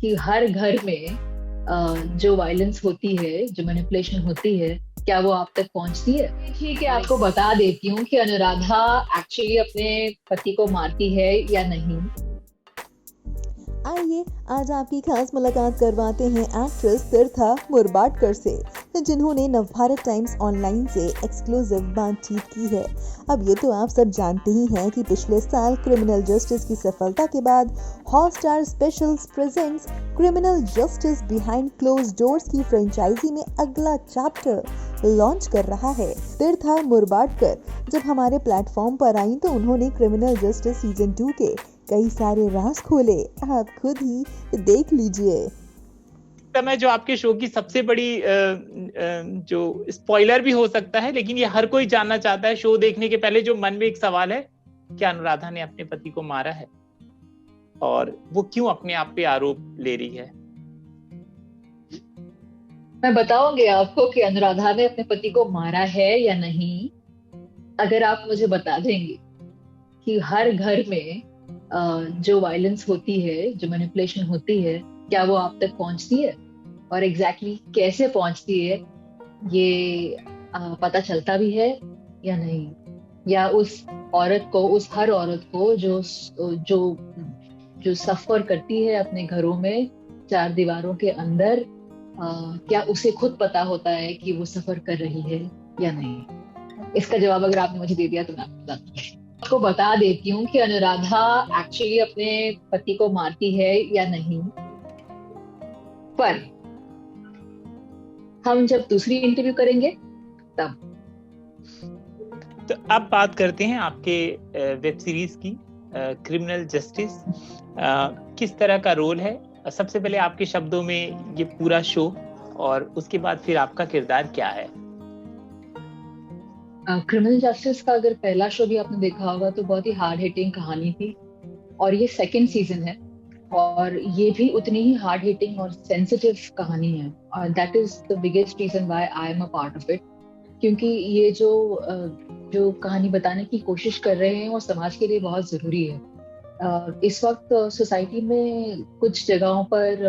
कि हर घर में जो वायलेंस होती है, जो मैनिपुलेशन होती है, क्या वो आप तक पहुंचती है? ठीक है, आपको बता देती हूँ कि अनुराधा एक्चुअली अपने पति को मारती है या नहीं। आइए आज आपकी खास मुलाकात करवाते हैं एक्ट्रेस तीर्था मुरबाडकर से, जिन्होंने नवभारत टाइम्स ऑनलाइन से एक्सक्लूसिव बातचीत की है। अब ये तो आप सब जानते ही हैं कि पिछले साल क्रिमिनल जस्टिस की सफलता के बाद Hotstar specials presents criminal justice behind close doors की फ्रेंचाइजी में अगला चैप्टर लॉन्च कर रहा है। तीर्था मुरबाडकर जब हमारे प्लेटफॉर्म पर आई तो उन्होंने क्रिमिनल जस्टिस सीजन 2 के कई सारे राज खोले। आप खुद ही देख लीजिए। समय जो आपके शो की सबसे बड़ी जो स्पॉइलर भी हो सकता है, लेकिन ये हर कोई जानना चाहता है शो देखने के पहले, जो मन में एक सवाल है, क्या अनुराधा ने अपने पति को मारा है और वो क्यों अपने आप पे आरोप ले रही है? मैं बताऊंगी आपको कि अनुराधा ने अपने पति को मारा है या नहीं, अगर आप मुझे बता देंगे कि हर घर में जो वायलेंस होती है, जो मैनिपुलेशन होती है, क्या वो आप तक पहुंचती है और एग्जैक्टली कैसे पहुंचती है, ये पता चलता भी है या नहीं, या उस औरत को, उस हर औरत को जो जो जो सफर करती है अपने घरों में चार दीवारों के अंदर, क्या उसे खुद पता होता है कि वो सफर कर रही है या नहीं? इसका जवाब अगर आपने मुझे दे दिया तो मैं आपको बता देती हूँ कि अनुराधा एक्चुअली अपने पति को मारती है या नहीं। पर हम जब दूसरी इंटरव्यू करेंगे तब। तो अब बात करते हैं आपके वेब सीरीज की, क्रिमिनल जस्टिस। किस तरह का रोल है? सबसे पहले आपके शब्दों में ये पूरा शो, और उसके बाद फिर आपका किरदार क्या है? क्रिमिनल जस्टिस का अगर पहला शो भी आपने देखा होगा तो बहुत ही हार्ड हिटिंग कहानी थी, और ये सेकंड सीजन है और ये भी उतनी ही हार्ड हिटिंग और सेंसिटिव कहानी है, और that is the biggest reason why I am a part of it. क्योंकि ये जो कहानी बताने की कोशिश कर रहे हैं वो समाज के लिए बहुत जरूरी है। इस वक्त सोसाइटी में कुछ जगहों पर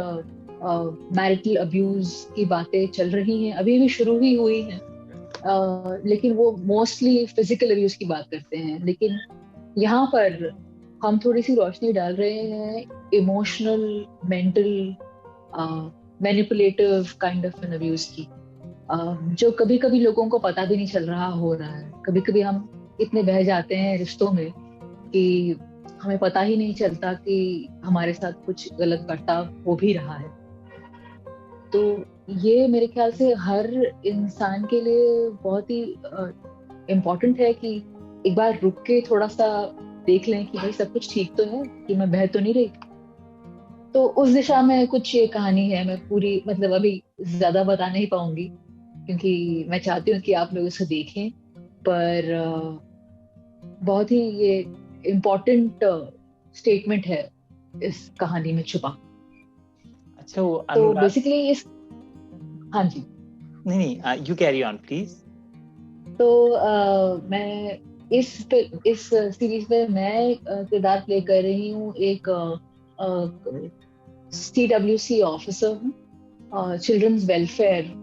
मैरिटल अब्यूज की बातें चल रही हैं, अभी भी शुरू ही हुई हैं, लेकिन वो मोस्टली फिजिकल अब्यूज की बात करते हैं। लेकिन यहाँ पर हम थोड़ी सी रोशनी डाल रहे हैं emotional, mental, manipulative kind of an abuse की, जो कभी कभी लोगों को पता भी नहीं चल रहा हो रहा है। कभी कभी हम इतने बह जाते हैं रिश्तों में कि हमें पता ही नहीं चलता कि हमारे साथ कुछ गलत बर्ताव हो भी रहा है। तो ये मेरे ख्याल से हर इंसान के लिए बहुत ही इम्पोर्टेंट है कि एक बार रुक के थोड़ा सा देख लें कि भाई सब कुछ ठीक तो है, कि मैं बह तो नहीं रही। तो उस दिशा में कुछ ये कहानी है। मैं पूरी, मतलब अभी ज्यादा बता नहीं पाऊंगी क्योंकि मैं चाहती हूँ कि आप लोग इसे देखें, पर बहुत ही ये इम्पोर्टेंट स्टेटमेंट है इस कहानी में छुपा। अच्छा, वो तो बेसिकली इस, हाँ जी, नहीं, यू कैरी ऑन प्लीज। तो मैं इस सीरीज में मैं किरदार प्ले कर रही हूँ एक CWC ऑफिसर हूँ, चिल्ड्रंस वेलफेयर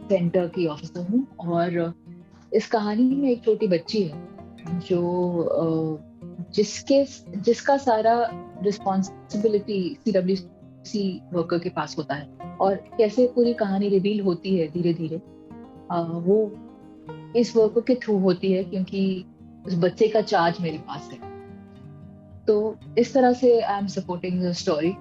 सेंटर की ऑफिसर हूँ। और इस कहानी में एक छोटी बच्ची है जो जिसका सारा रिस्पॉन्सिबिलिटी CWC वर्कर के पास होता है, और कैसे पूरी कहानी रिवील होती है धीरे धीरे, वो इस वर्कर के थ्रू होती है, क्योंकि उस बच्चे का चार्ज मेरे पास है। तो इस तरह से I am supporting the story,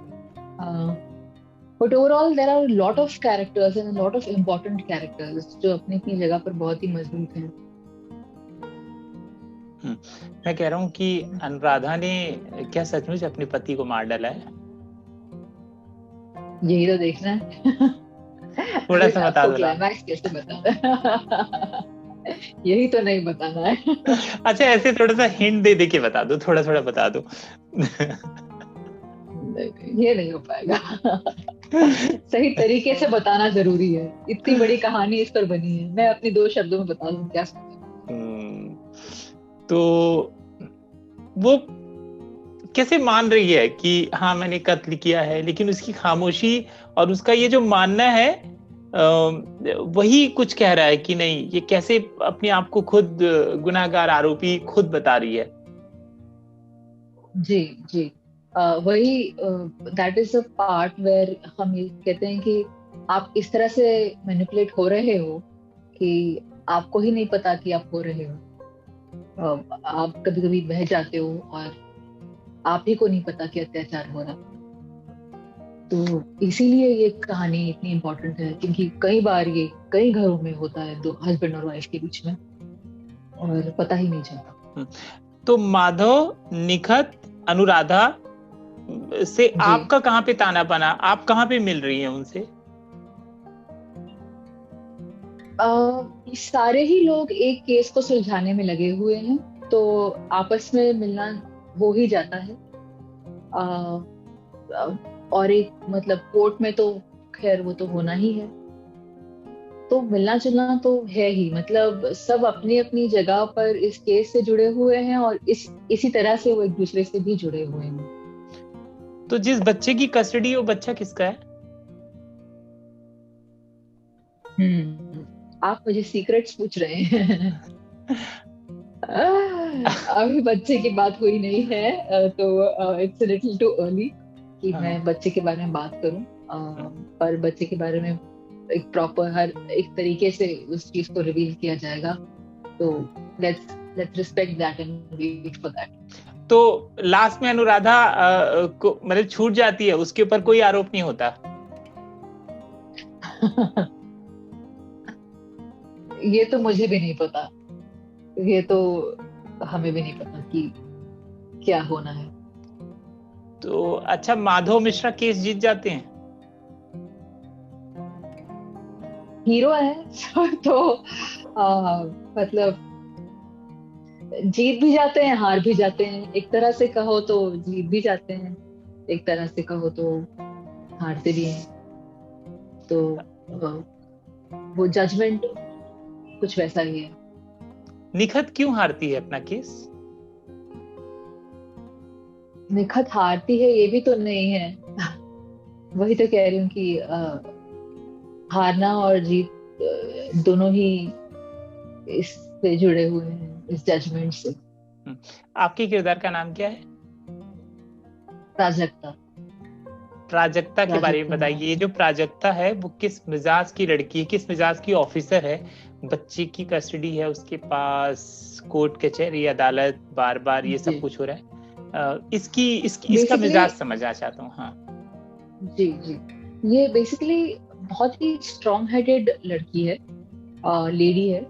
but overall there are lot of characters and lot of important characters जो अपनी अपनी जगह पर बहुत ही मजबूत हैं। मैं कह रहा हूँ कि अनुराधा ने क्या सचमुच अपने पति को मार डाला है? यही तो देखना है। थोड़ा सा बता दो। क्लाइमैक्स कैसे बताना यही तो नहीं बताना है। अच्छा, ऐसे थोड़ा सा हिंट दे के बता दो, थोड़ा थोड़ा बता दो। ये नहीं हो पाएगा। सही तरीके से बताना जरूरी है, इतनी बड़ी कहानी इस पर बनी है, मैं अपने 2 शब्दों में बता दूं क्या? तो वो कैसे मान रही है कि हाँ मैंने कत्ल किया है, लेकिन उसकी खामोशी और उसका ये जो मानना है वही कुछ कह रहा है कि नहीं, ये कैसे अपने आप को खुद गुनाहगार आरोपी खुद बता रही है? जी जी, वही that is a part where हम ये कहते हैं कि आप इस तरह से मैनिपुलेट हो रहे हो कि आपको ही नहीं पता कि आप हो रहे हो। आप कभी कभी बह जाते हो और आप ही को नहीं पता कि अत्याचार हो रहा। तो इसीलिए ये कहानी इतनी इम्पोर्टेंट है, क्योंकि कई बार ये कई घरों में होता है, दो हस्बैंड और वाइफ के बीच में, और पता ही नहीं चलता। तो माधव, निखत, अनुराधा से आपका कहाँ पे ताना बना? आप कहाँ पे मिल रही हैं उनसे? सारे ही लोग एक केस को सुलझाने में लगे हुए हैं, तो आपस में मिलना हो ही जाता है। और एक मतलब कोर्ट में तो खैर वो तो होना ही है, तो मिलना जुलना तो है ही। मतलब सब अपनी अपनी जगह पर इस केस से जुड़े हुए हैं और इसी तरह से वो एक दूसरे से भी जुड़े हुए हैं। तो जिस बच्चे की कस्टडी, वो बच्चा किसका है? आप मुझे सीक्रेट्स पूछ रहे हैं। अभी बच्चे की बात हुई नहीं है, तो इट्स लिटिल टू अर्ली कि मैं बच्चे के बारे में बात करूं। पर बच्चे के बारे में एक प्रॉपर हर एक तरीके से उस चीज को रिवील किया जाएगा, तो let's respect that and wait for that. तो लास्ट में अनुराधा को मतलब छूट जाती है, उसके ऊपर कोई आरोप नहीं होता? ये तो मुझे भी नहीं पता, ये तो हमें भी नहीं पता कि क्या होना है। तो अच्छा, माधव मिश्रा केस जीत जाते हैं? हीरो है तो मतलब जीत भी जाते हैं, हार भी जाते हैं। एक तरह से कहो तो जीत भी जाते हैं, एक तरह से कहो तो हारते भी हैं। तो वो जजमेंट कुछ वैसा ही है। निखत क्यों हारती है अपना केस? निखत हारती है ये भी तो नहीं है। वही तो कह रही हूँ कि हारना और जीत दोनों ही इससे जुड़े हुए हैं, इस जजमेंट से। आपके किरदार का नाम क्या है? प्राजक्ता। प्राजक्ता के बारे में बताइए। ये जो प्राजक्ता है वो किस मिजाज की लड़की है, किस मिजाज की ऑफिसर है? बच्चे की कस्टडी है उसके पास, कोर्ट कचहरी अदालत बार बार ये सब कुछ हो रहा है। इसका मिजाज समझना चाहता हूँ। हाँ जी जी, ये बेसिकली बहुत ही स्ट्रॉन्ग हेडेड लड़की है, लेडी है।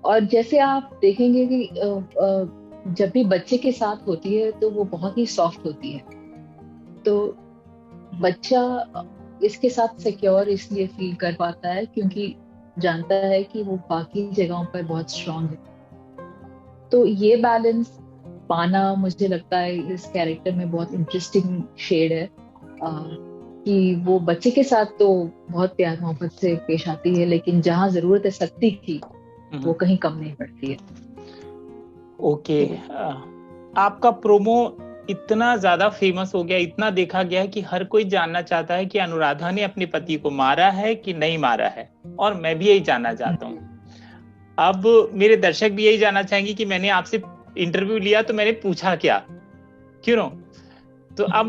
और जैसे आप देखेंगे कि जब भी बच्चे के साथ होती है तो वो बहुत ही सॉफ्ट होती है। तो बच्चा इसके साथ सिक्योर इसलिए फील कर पाता है क्योंकि जानता है कि वो बाकी जगहों पर बहुत स्ट्रॉन्ग है। तो ये बैलेंस पाना मुझे लगता है इस कैरेक्टर में बहुत इंटरेस्टिंग शेड है, कि वो बच्चे के साथ तो बहुत प्यार मोहब्बत से पेश आती है, लेकिन जहाँ जरूरत है सख्ती की वो कहीं कम नहीं पड़ती है। ओके, आपका प्रोमो इतना ज्यादा फेमस हो गया, इतना देखा गया कि हर कोई जानना चाहता है कि अनुराधा ने अपने पति को मारा है कि नहीं मारा है, और मैं भी यही जानना चाहता हूँ। अब मेरे दर्शक भी यही जानना चाहेंगे कि मैंने आपसे इंटरव्यू लिया तो मैंने पूछा क्या, क्यों? तो अब